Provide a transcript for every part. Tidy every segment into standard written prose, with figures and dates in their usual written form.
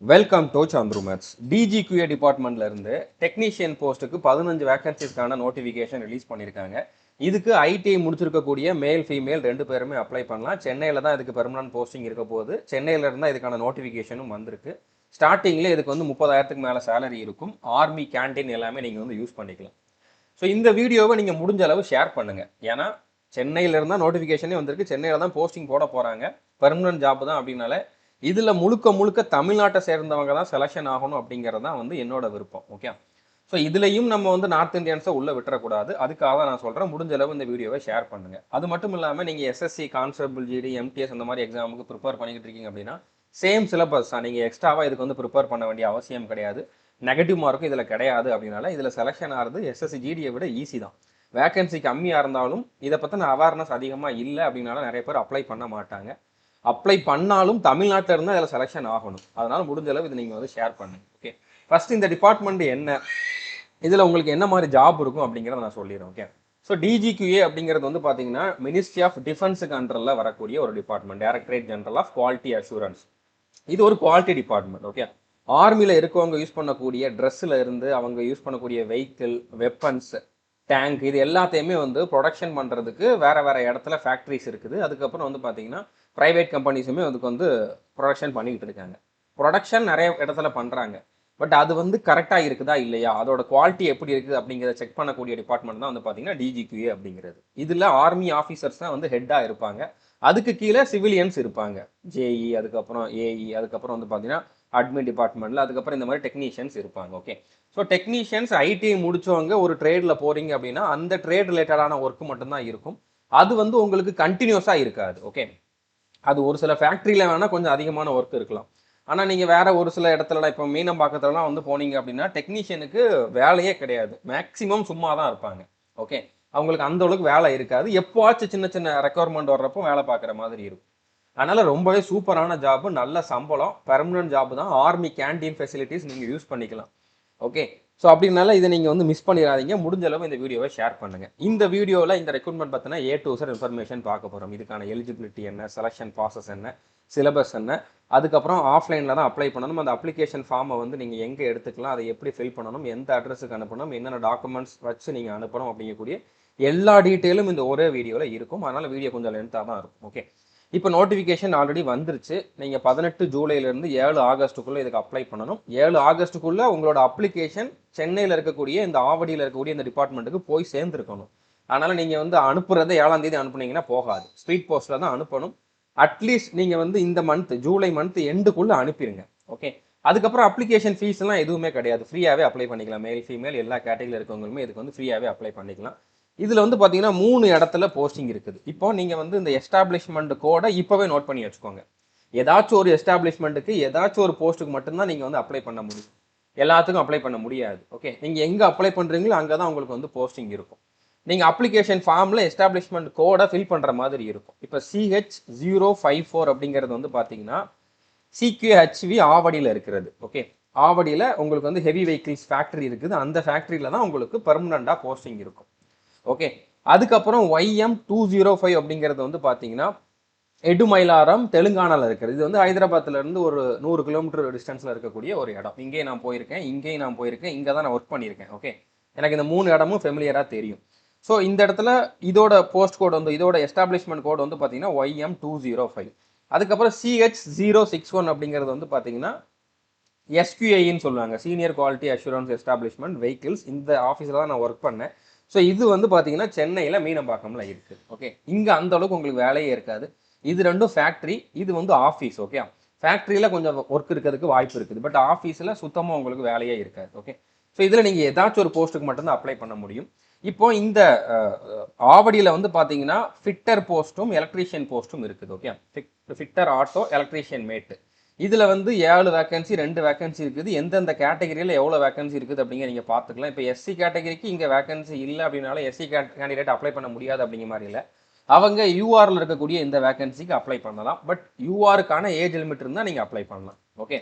Welcome to Chandru maths. DGQA டிபார்ட்மெண்ட்ல இருந்து technician போஸ்ட்டுக்கு 15 வேகன்சிஸ்க்கான நோட்டிஃபிகேஷன் ரிலீஸ் பண்ணியிருக்காங்க. இதுக்கு ஐடிஐ முடிச்சிருக்கக்கூடிய மேல் ஃபீமேல் 2 பேருமே அப்ளை பண்ணலாம். சென்னையில் தான் இதுக்கு பெர்மனன்ட் போஸ்டிங் இருக்க போகுது. சென்னையில் இருந்தால் இதுக்கான நோட்டிஃபிகேஷனும் வந்திருக்கு. ஸ்டார்டிங்கில் இதுக்கு 30,000க்கு மேலே சேலரி இருக்கும். ஆர்மி கேன்டீன் எல்லாமே நீங்கள் யூஸ் பண்ணிக்கலாம். ஸோ இந்த வீடியோவை நீங்கள் முடிஞ்ச அளவு ஷேர் பண்ணுங்கள். ஏன்னா சென்னையில் இருந்தால் நோட்டிஃபிகேஷனே வந்திருக்கு. சென்னையில் தான் போஸ்டிங் போட போகிறாங்க. பெர்மனன்ட் ஜாப் தான் அப்படின்னால இதில் முழுக்க தமிழ்நாட்டை சேர்ந்தவங்க தான் செலெக்ஷன் ஆகணும் அப்படிங்கிறது தான் என்னோட விருப்பம். ஓகே, ஸோ இதுலையும் நம்ம நார்த் இந்தியன்ஸை உள்ளே விட்டுறக்கூடாது. அதுக்காக நான் சொல்கிறேன், முடிஞ்ச அளவு இந்த வீடியோவை ஷேர் பண்ணுங்கள். அது மட்டும் இல்லாமல் நீங்கள் எஸ்எஸ்சி, கான்ஸ்டபிள், ஜிடி, எம்டிஎஸ் அந்த மாதிரி எக்ஸாமுக்கு ப்ரிப்பேர் பண்ணிக்கிட்டு இருக்கீங்க அப்படின்னா சேம் சிலபஸ் தான். நீங்கள் எக்ஸ்ட்ராவாக இதுக்கு ப்ரிப்பேர் பண்ண வேண்டிய அவசியம் கிடையாது. நெகட்டிவ் மார்க்கும் இதில் கிடையாது. அப்படின்னால இதில் செலெக்ஷன் ஆகிறது எஸ்எஸ்சி, ஜிடியை விட ஈஸி தான். வேகன்சி கம்மியாக இருந்தாலும் இதை பற்றின அவேர்னஸ் அதிகமாக இல்லை அப்படின்னால நிறைய பேர் அப்ளை பண்ண மாட்டாங்க. அப்ளை பண்ணாலும் தமிழ்நாட்டில் இருந்தால் அதில் செலெக்ஷன் ஆகணும். அதனால் முடிஞ்ச அளவு இது நீங்கள் ஷேர் பண்ணுங்க. ஓகே, ஃபர்ஸ்ட் இந்த டிபார்ட்மெண்ட் என்ன, இதில் உங்களுக்கு என்ன மாதிரி ஜாப் இருக்கும் அப்படிங்கிறத நான் சொல்லிடுறேன். ஓகே, ஸோ டிஜிக்யூஏ அப்படிங்கிறது பார்த்தீங்கன்னா மினிஸ்ட்ரி ஆஃப் டிஃபென்ஸுக்கு அண்டரில் வரக்கூடிய ஒரு department, directorate general of quality assurance. இது ஒரு குவாலிட்டி டிபார்ட்மெண்ட். ஓகே, ஆர்மியில் இருக்கவங்க யூஸ் பண்ணக்கூடிய ட்ரெஸ்ஸில் இருந்து அவங்க யூஸ் பண்ணக்கூடிய வெஹிக்கிள், வெப்பன்ஸ், டேங்க், இது எல்லாத்தையுமே ப்ரொடக்ஷன் பண்ணுறதுக்கு வேறு இடத்துல ஃபேக்ட்ரிஸ் இருக்குது. அதுக்கப்புறம் பார்த்தீங்கன்னா ப்ரைவேட் கம்பெனிஸுமே அதுக்கு ப்ரொடக்ஷன் பண்ணிக்கிட்டு இருக்காங்க. ப்ரொடக்ஷன் நிறைய இடத்துல பண்ணுறாங்க. பட் அது கரெக்டாக இருக்குதா இல்லையா, அதோட குவாலிட்டி எப்படி இருக்குது அப்படிங்கிறத செக் பண்ணக்கூடிய டிபார்ட்மெண்ட் தான் பார்த்தீங்கன்னா டிஜிக்யூஏ அப்படிங்கிறது. இதில் ஆர்மி ஆஃபீஸர்ஸ் தான் ஹெட்டாக இருப்பாங்க. அதுக்கு கீழே சிவிலியன்ஸ் இருப்பாங்க, ஜேஇ, அதுக்கப்புறம் ஏஇ, அதுக்கப்புறம் பார்த்தீங்கன்னா அட்மின் டிபார்ட்மெண்ட்டில், அதுக்கப்புறம் இந்த மாதிரி டெக்னீஷியன்ஸ் இருப்பாங்க. ஓகே, ஸோ டெக்னீஷியன்ஸ் ஐடிஐ முடிச்சவங்க ஒரு ட்ரேடில் போகிறீங்க அப்படின்னா அந்த ட்ரேட் ரிலேட்டடான ஒர்க்கு மட்டும்தான் இருக்கும். அது உங்களுக்கு கண்டினியூஸாக இருக்காது. ஓகே, அது ஒரு சில ஃபேக்ட்ரியில் வேணால் கொஞ்சம் அதிகமான ஒர்க் இருக்கலாம். ஆனால் நீங்கள் வேற ஒரு சில இடத்துல இப்போ மீனம்பாக்கத்துலலாம் போனீங்க அப்படின்னா டெக்னீஷியனுக்கு வேலையே கிடையாது. மேக்ஸிமம் சும்மா தான் இருப்பாங்க. ஓகே, அவங்களுக்கு அந்த அளவுக்கு வேலை இருக்காது. எப்போவாச்சும் சின்ன சின்ன ரெக்குவயர்மெண்ட் வர்றப்போ வேலை பார்க்குற மாதிரி இருக்கும். அதனால ரொம்பவே சூப்பரான ஜாப், நல்ல சம்பளம், பெர்மனன்ட் ஜாப் தான். ஆர்மி கேன்டீன் ஃபெசிலிட்டிஸ் நீங்கள் யூஸ் பண்ணிக்கலாம். ஓகே, ஸோ அப்படின்னால இதை நீங்கள் மிஸ் பண்ணிடாதீங்க. முடிஞ்ச அளவு இந்த வீடியோவை ஷேர் பண்ணுங்கள். இந்த வீடியோவில் இந்த ரெக்ரூட்மெண்ட் பார்த்தீங்கன்னா A to Z இன்ஃபர்மேஷன் பார்க்க போகிறோம். இதுக்கான எலிஜிபிலிட்டி என்ன, செலெக்ஷன் ப்ராசஸ் என்ன, சிலபஸ் என்ன, அதுக்கப்புறம் ஆஃப்லைனில் தான் அப்ளை பண்ணணும். அந்த அப்ளிகேஷன் ஃபார்மை நீங்கள் எங்கே எடுத்துக்கலாம், அதை எப்படி ஃபில் பண்ணணும், எந்த அட்ரஸுக்கு அனுப்பணும், என்னென்ன டாக்குமெண்ட்ஸ் வச்சு நீங்கள் அனுப்பணும் அப்படிங்கக்கூடிய எல்லா டீட்டெயிலும் இந்த ஒரே வீடியோவில் இருக்கும். அதனால் வீடியோ கொஞ்சம் லென்த்தாக தான் இருக்கும். ஓகே, இப்போ நோட்டிஃபிகேஷன் ஆல்ரெடி வந்துருச்சு. நீங்கள் 18 ஜூலைலேருந்து 7 ஆகஸ்ட்டுக்குள்ளே இதுக்கு அப்ளை பண்ணணும். 7 ஆகஸ்ட்டுக்குள்ளே உங்களோட அப்ளிகேஷன் சென்னையில் இருக்கக்கூடிய இந்த ஆவடியில் இருக்கக்கூடிய இந்த டிபார்ட்மெண்ட்டுக்கு போய் சேர்ந்துருக்கணும். அதனால் நீங்கள் அனுப்புறதை 7ஆம் தேதி அனுப்புனீங்கன்னா போகாது. ஸ்பீட் போஸ்ட்டில் தான் அனுப்பணும். அட்லீஸ்ட் நீங்கள் இந்த மந்த், ஜூலை மந்த் எண்டுக்குள்ளே அனுப்பிடுங்க. ஓகே, அதுக்கப்புறம் அப்ளிகேஷன் ஃபீஸ்லாம் எதுவுமே கிடையாது. ஃப்ரீயாகவே அப்ளை பண்ணிக்கலாம். மேல், ஃபீமேல் எல்லா கேட்டகரியில் இருக்கவங்களுமே இதுக்கு ஃப்ரீயாகவே அப்ளை பண்ணிக்கலாம். இதில் பார்த்தீங்கன்னா 3 இடத்துல போஸ்டிங் இருக்குது. இப்போ நீங்கள் இந்த எஸ்டாப்ளிஷ்மெண்ட் கோடை இப்போவே நோட் பண்ணி வச்சுக்கோங்க. ஏதாச்சும் ஒரு எஸ்டாப்ளிஷ்மெண்ட்டுக்கு ஏதாச்சும் ஒரு போஸ்ட்டுக்கு மட்டும்தான் நீங்கள் அப்ளை பண்ண முடியும். எல்லாத்துக்கும் அப்ளை பண்ண முடியாது. ஓகே, நீங்கள் எங்கே அப்ளை பண்ணுறீங்களோ அங்கே தான் உங்களுக்கு போஸ்டிங் இருக்கும். நீங்கள் அப்ளிகேஷன் ஃபார்மில் எஸ்டாப்ளிஷ்மெண்ட் கோடை ஃபில் பண்ணுற மாதிரி இருக்கும். இப்போ CH054 அப்படிங்கிறது பார்த்தீங்கன்னா CQHV ஆவடியில் இருக்கிறது. ஓகே, ஆவடியில் உங்களுக்கு ஹெவி வெஹிக்கிள்ஸ் ஃபேக்ட்ரி இருக்குது. அந்த ஃபேக்ட்ரியில் தான் உங்களுக்கு பெர்மனண்டாக போஸ்டிங் இருக்கும். ஓகே, அதுக்கப்புறம் YM205 அப்படிங்கிறது பார்த்தீங்கன்னா எடுமயிலாரம், தெலுங்கானாவில் இருக்கிறது. இது ஹைதராபாத்ல இருந்து ஒரு 100 கிலோமீட்டர் டிஸ்டன்ஸில் இருக்கக்கூடிய ஒரு இடம். இங்கே நான் போயிருக்கேன், இங்கே தான் நான் ஒர்க் பண்ணியிருக்கேன். ஓகே, எனக்கு இந்த 3 இடமும் ஃபெமிலியராக தெரியும். ஸோ இந்த இடத்துல இதோட போஸ்ட் கோட் இதோட எஸ்டாப்ளிஷ்மெண்ட் கோட் பார்த்தீங்கன்னா YM205. அதுக்கப்புறம் CH061 அப்படிங்கிறது பார்த்தீங்கன்னா SQAன்னு சொல்லுவாங்க, senior quality assurance establishment vehicles. இந்த ஆஃபீஸில் தான் நான் ஒர்க் பண்ணேன். ஸோ இது பார்த்தீங்கன்னா சென்னையில் மீனம்பாக்கம்ல இருக்குது. ஓகே, இங்கே அந்த அளவுக்கு உங்களுக்கு வேலையே இருக்காது. இது ரெண்டும் ஃபேக்ட்ரி, இது ஆஃபீஸ். ஓகே, ஃபேக்ட்ரியில் கொஞ்சம் ஒர்க் இருக்கிறதுக்கு வாய்ப்பு இருக்குது. பட் ஆஃபீஸில் சுத்தமாக உங்களுக்கு வேலையே இருக்காது. ஓகே, ஸோ இதில் நீங்கள் ஏதாச்சும் ஒரு போஸ்ட்டுக்கு மட்டும்தான் அப்ளை பண்ண முடியும். இப்போ இந்த ஆவடியில் பார்த்தீங்கன்னா ஃபிட்டர் போஸ்ட்டும் எலக்ட்ரீஷியன் போஸ்ட்டும் இருக்குது. ஓகே, ஃபிட்டர் ஆட்டோ, எலக்ட்ரீஷியன் மேட்டு. இதில் 7 வேகன்சி, 2 வேகன்சி இருக்குது. எந்தெந்த கேட்டகரியில் எவ்வளோ வேகன்சி இருக்குது அப்படிங்கிற நீங்கள் பார்த்துக்கலாம். இப்போ எஸ்சி கேட்டகரிக்கு இங்கே வேகன்சி இல்லை அப்படின்னால எஸ்சி கேண்டிடேட் அப்ளை பண்ண முடியாது அப்படிங்கிற மாதிரி இல்லை. அவங்க யூஆரில் இருக்கக்கூடிய இந்த வேகன்சிக்கு அப்ளை பண்ணலாம். பட் யூஆருக்கான ஏஜ் லிமிட் இருந்தால் நீங்கள் அப்ளை பண்ணலாம். ஓகே,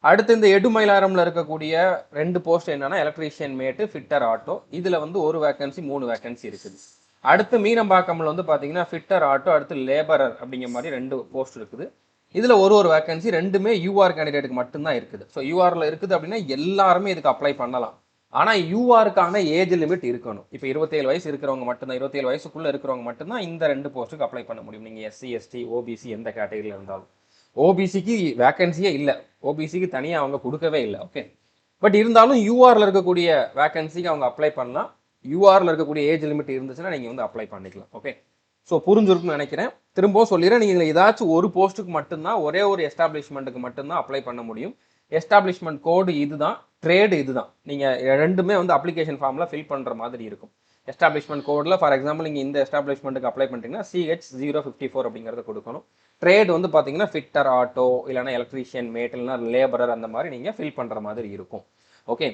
அடுத்து இந்த எடுமயிலாரம்ல இருக்கக்கூடிய 2 போஸ்ட் என்னன்னா எலக்ட்ரீஷியன் மேட்டு, ஃபிட்டர் ஆட்டோ. இதில் 1 வேகன்சி, 3 வேகன்சி இருக்குது. அடுத்து மீனம்பாக்கம்ல பார்த்தீங்கன்னா ஃபிட்டர் ஆட்டோ, அடுத்து லேபரர் அப்படிங்கிற மாதிரி 2 போஸ்ட் இருக்குது. இதில் ஒரு வேகன்சி ரெண்டுமே யூஆர் கேண்டிடேட்டுக்கு மட்டும்தான் இருக்குது. ஸோ யூஆரில் இருக்குது அப்படின்னா எல்லாருமே இதுக்கு அப்ளை பண்ணலாம். ஆனால் யூஆருக்கான ஏஜ் லிமிட் இருக்கணும். இப்போ 27 வயசு இருக்கிறவங்க மட்டும்தான், 27 வயசுக்குள்ளே இருக்கிறவங்க மட்டும்தான் இந்த 2 போஸ்ட்டுக்கு அப்ளை பண்ண முடியும். நீங்கள் எஸ்சி எஸ்டி ஓபிசி எந்த கேட்டகரியில் இருந்தாலும். ஓபிசிக்கு வேகன்சியே இல்லை, ஓபிசிக்கு தனியாக அவங்க கொடுக்கவே இல்லை. ஓகே, பட் இருந்தாலும் யூஆரில் இருக்கக்கூடிய வேகன்சிக்கு அவங்க அப்ளை பண்ணலாம். யூஆரில் இருக்கக்கூடிய ஏஜ் லிமிட் இருந்துச்சுன்னா நீங்கள் வந்து அப்ளை பண்ணிக்கலாம். ஓகே, ஸோ புரிஞ்சிருக்குன்னு நினைக்கிறேன். திரும்பவும் சொல்லிடுறேன், நீங்கள் ஏதாச்சும் ஒரு போஸ்ட்டுக்கு மட்டும்தான், ஒரே ஒரு எஸ்டாப்ளிஷ்மெண்ட்டுக்கு மட்டும்தான் அப்ளை பண்ண முடியும். எஸ்டாப்ளிஷ்மெண்ட் கோடு இதுதான், ட்ரேடு இதுதான். நீங்கள் ரெண்டுமே வந்து அப்ளிகேஷன் ஃபார்மில் ஃபில் பண்ணுற மாதிரி இருக்கும். எஸ்டாப்ளிஷ்மெண்ட் கோடில் ஃபார் எக்ஸாம்பிள் நீங்கள் இந்த எஸ்டாப்ளிஷ்மெண்ட்டுக்கு அப்ளை பண்ணிட்டீங்கன்னா CH054 அப்படிங்கிறத கொடுக்கணும். ட்ரேட் வந்து பார்த்தீங்கன்னா ஃபிட்டர், ஆட்டோ, இல்லைனா எலக்ட்ரீஷியன், மேட், இல்லைனா லேபரர், அந்த மாதிரி நீங்கள் ஃபில் பண்ணுற மாதிரி இருக்கும். ஓகே,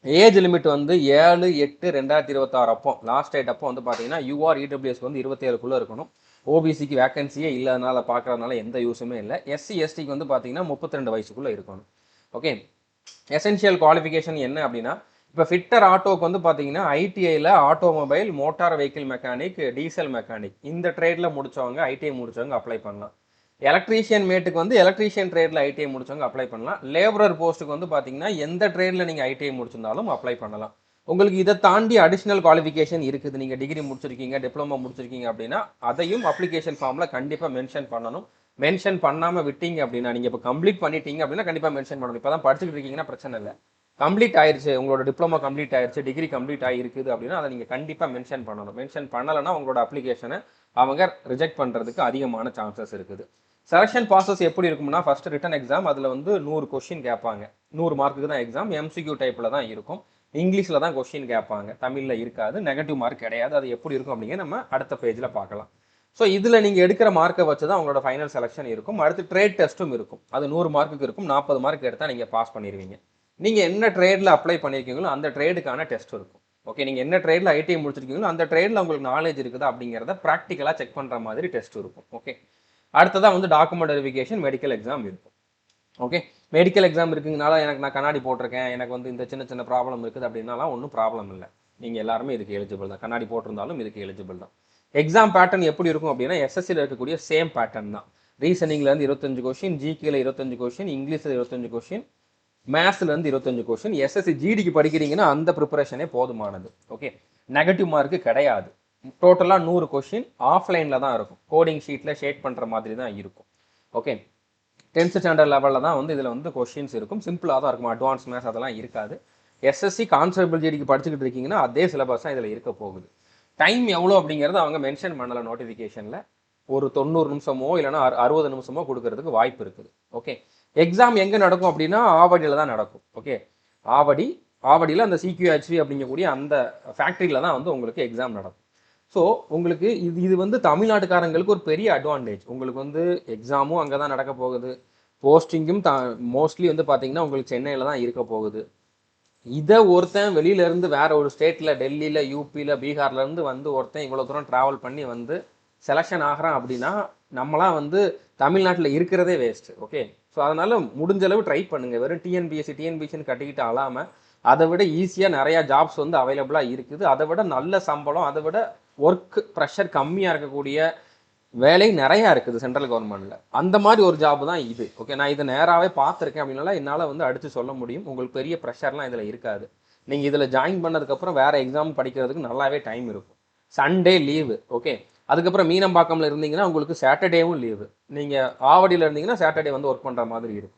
ஏஜ் லிமிட் வந்து 7/8/2026 அப்போ லாஸ்ட் டேட் அப்போ வந்து பார்த்தீங்கன்னா யூஆர் இடபிள்யூஎஸ்க்கு வந்து 27க்குள்ளே இருக்கணும். ஓபிசிக்கு வேகன்சியே இல்லாதனால பார்க்கறதுனால எந்த யூஸுமே இல்லை. எஸ்சி எஸ்டிக்கு வந்து பார்த்தீங்கன்னா 32 வயசுக்குள்ளே இருக்கணும். ஓகே, எசென்ஷியல் குவாலிஃபிகேஷன் என்ன அப்படின்னா, இப்போ ஃபிட்டர் ஆட்டோக்கு வந்து பார்த்தீங்கன்னா ஐடிஐயில் automobile, motor vehicle mechanic, diesel mechanic இந்த ட்ரேடில் முடித்தவங்க, ஐடிஐ முடித்தவங்க அப்ளை பண்ணலாம். எலக்ட்ரீஷியன் மேட்டுக்கு வந்து எலக்ட்ரீஷியன் ட்ரேடில் ஐடிஐ முடிச்சவங்க அப்ளை பண்ணலாம். லேபரர் போஸ்ட்டுக்கு வந்து பார்த்தீங்கன்னா எந்த ட்ரேடில் நீங்கள் ஐடிஐ முடிச்சிருந்தாலும் அப்ளை பண்ணலாம். உங்களுக்கு இதை தாண்டி அடிஷ்னல் குவாலிஃபிகேஷன் இருக்குது, நீங்கள் டிகிரி முடிச்சிருக்கீங்க, டிப்ளமோ முடிச்சிருக்கீங்க அப்படின்னா அதையும் அப்ளிகேஷன் ஃபார்மில் கண்டிப்பாக மென்ஷன் பண்ணணும். மென்ஷன் பண்ணாமல் விட்டீங்க அப்படின்னா, நீங்கள் இப்போ கம்ப்ளீட் பண்ணிட்டீங்க அப்படின்னா கண்டிப்பாக மென்ஷன் பண்ணணும். இப்போ தான் படிச்சுட்டு இருக்கீங்கன்னா பிரச்சனை இல்லை, கம்ப்ளீட் ஆயிடுச்சு, உங்களோட டிப்ளமோ கம்ப்ளீட் ஆயிடுச்சு, டிகிரி கம்ப்ளீட் ஆகிருக்குது அப்படின்னா அதை நீங்கள் கண்டிப்பாக மென்ஷன் பண்ணணும். மென்ஷன் பண்ணலைன்னா உங்களோட அப்ளிகேஷனை அவங்க ரிஜெக்ட் பண்ணுறதுக்கு அதிகமான சான்சஸ் இருக்குது. செலக்ஷன் ப்ராசஸ் எப்படி இருக்கும்னா, ஃபர்ஸ்ட் ரிட்டன் எக்ஸாம், அதில் வந்து 100 கொஸ்டின் கேட்பாங்க. 100 மார்க்குக்கு தான் எக்ஸாம், எம்சிக்யூ டைப்பில் தான் இருக்கும். இங்கிலீஷில் தான் கொஸ்டின் கேட்பாங்க, தமிழில் இருக்காது, நெகட்டிவ் மார்க் கிடையாது. அது எப்படி இருக்கும் அப்படிங்க நம்ம அடுத்த பேஜில் பார்க்கலாம். ஸோ இதில் நீங்கள் எடுக்கிற மார்க்கை வச்சு தான் உங்களோட ஃபைனல் செலக்ஷன் இருக்கும். அடுத்து ட்ரேட் டெஸ்ட்டும் இருக்கும், அது 100 மார்க்குக்கு இருக்கும். 40 மார்க் எடுத்தால் நீங்கள் பாஸ் பண்ணிடுவீங்க. நீங்கள் என்ன ட்ரேடில் அப்ளை பண்ணியிருக்கீங்களோ அந்த ட்ரேடுக்கான டெஸ்ட் இருக்கும். ஓகே, நீங்கள் என்ன ட்ரேடில் ஐடிஐ முடிச்சிருக்கீங்களோ அந்த ட்ரேடில் உங்களுக்கு நாலேஜ் இருக்குதா அப்படிங்கிறத ப்ராக்டிக்கலாக செக் பண்ணுற மாதிரி டெஸ்ட் இருக்கும். ஓகே, அடுத்ததாக வந்து டாக்குமெண்ட் வெரிஃபிகேஷன், மெடிக்கல் எக்ஸாம் இருக்கும். ஓகே, மெடிக்கல் எக்ஸாம் இருக்குங்கனால நான் கண்ணாடி போட்டிருக்கேன், எனக்கு வந்து இந்த சின்ன சின்ன ப்ராப்ளம் இருக்குது அப்படின்னாலாம் ஒன்றும் ப்ராப்ளம் இல்லை. நீங்கள் எல்லாருமே இதுக்கு எலிஜிபிள் தான், கண்ணாடி போட்டிருந்தாலும் இதுக்கு எலிஜிபிள் தான். எக்ஸாம் பேட்டர்ன் எப்படி இருக்கும் அப்படின்னா, எஸ்எஸ்சியில் இருக்கக்கூடிய சேம் பேட்டர்ன் தான். ரீசனிங்லேருந்து 25 கொஸ்டின், ஜிகேல 25 கொஸ்டின், இங்கிலீஷில் 25 கொஸ்டின், மேத்ஸ்லேருந்து 25 கொஸ்டின். எஸ்எஸ்சி ஜிடிக்கு படிக்கிறீங்கன்னா அந்த ப்ரிப்பரேஷனே போதுமானது. ஓகே, நெகட்டிவ் மார்க்கு கிடையாது. டோட்டலாக 100 கொஸ்டின் ஆஃப்லைனில் தான் இருக்கும், கோடிங் ஷீட்டில் ஷேட் பண்ணுற மாதிரி தான் இருக்கும். ஓகே, 10th ஸ்டாண்டர்ட் லெவலில் தான் வந்து இதில் வந்து கொஸ்டின்ஸ் இருக்கும், சிம்பிளாக தான் இருக்கும், அட்வான்ஸ் மேத்ஸ் அதெல்லாம் இருக்காது. எஸ்எஸ்சி கான்ஸ்டபிள் ஜிடிக்கு படிச்சுக்கிட்டு இருக்கீங்கன்னா அதே சிலபஸ் தான் இதில் இருக்க போகுது. டைம் எவ்வளோ அப்படிங்கிறத அவங்க மென்ஷன் பண்ணலை நோட்டிஃபிகேஷனில். ஒரு 90 நிமிஷமோ இல்லைனா 60 நிமிஷமோ கொடுக்கறதுக்கு வாய்ப்பு இருக்குது. ஓகே, எக்ஸாம் எங்கே நடக்கும் அப்படின்னா ஆவடியில் தான் நடக்கும். ஓகே, ஆவடியில் அந்த CQHV அப்படிங்கக்கூடிய அந்த ஃபேக்ட்ரியில் தான் வந்து உங்களுக்கு எக்ஸாம் நடக்கும். ஸோ உங்களுக்கு இது வந்து தமிழ்நாட்டுக்காரங்களுக்கு ஒரு பெரிய அட்வான்டேஜ். உங்களுக்கு வந்து எக்ஸாமும் அங்கே தான் நடக்க போகுது, போஸ்டிங்கும் மோஸ்ட்லி வந்து பார்த்தீங்கன்னா உங்களுக்கு சென்னையில் தான் இருக்க போகுது. இதை ஒருத்தன் வெளியிலேருந்து வேற ஒரு ஸ்டேட்டில், டெல்லியில், யூபியில், பீகார்லேருந்து வந்து ஒருத்தன் இவ்வளோ தூரம் ட்ராவல் பண்ணி வந்து செலெக்ஷன் ஆகிறான் அப்படின்னா நம்மளாம் வந்து தமிழ்நாட்டில் இருக்கிறதே வேஸ்ட்டு. ஓகே, ஸோ அதனால் முடிஞ்ச அளவு ட்ரை பண்ணுங்கள். வெறும் டிஎன்பிஎஸ்சின்னு கட்டிக்கிட்டு அல்லாமல் அதை விட ஈஸியாக நிறையா ஜாப்ஸ் வந்து அவைலபிளாக இருக்குது. அதை விட நல்ல சம்பளம், அதை விட ஒர்க் ப்ரெஷர் கம்மியாக இருக்கக்கூடிய வேலை நிறையா இருக்குது சென்ட்ரல் கவர்மெண்ட்டில். அந்த மாதிரி ஒரு ஜாப் தான் இது. ஓகே, நான் இதை நேராகவே பார்த்துருக்கேன் அப்படின்னால என்னால் வந்து அடித்து சொல்ல முடியும். உங்களுக்கு பெரிய ப்ரெஷர்லாம் இதில் இருக்காது. நீங்கள் இதில் ஜாயின் பண்ணதுக்கப்புறம் வேறு எக்ஸாம் படிக்கிறதுக்கு நல்லாவே டைம் இருக்கும். Sunday leave. ஓகே, அதுக்கப்புறம் மீனம்பாக்கம்ல இருந்தீங்கன்னா உங்களுக்கு சாட்டர்டேவும் லீவு. நீங்கள் ஆவடியில் இருந்தீங்கன்னா சாட்டர்டே வந்து ஒர்க் பண்ணுற மாதிரி இருக்கும்.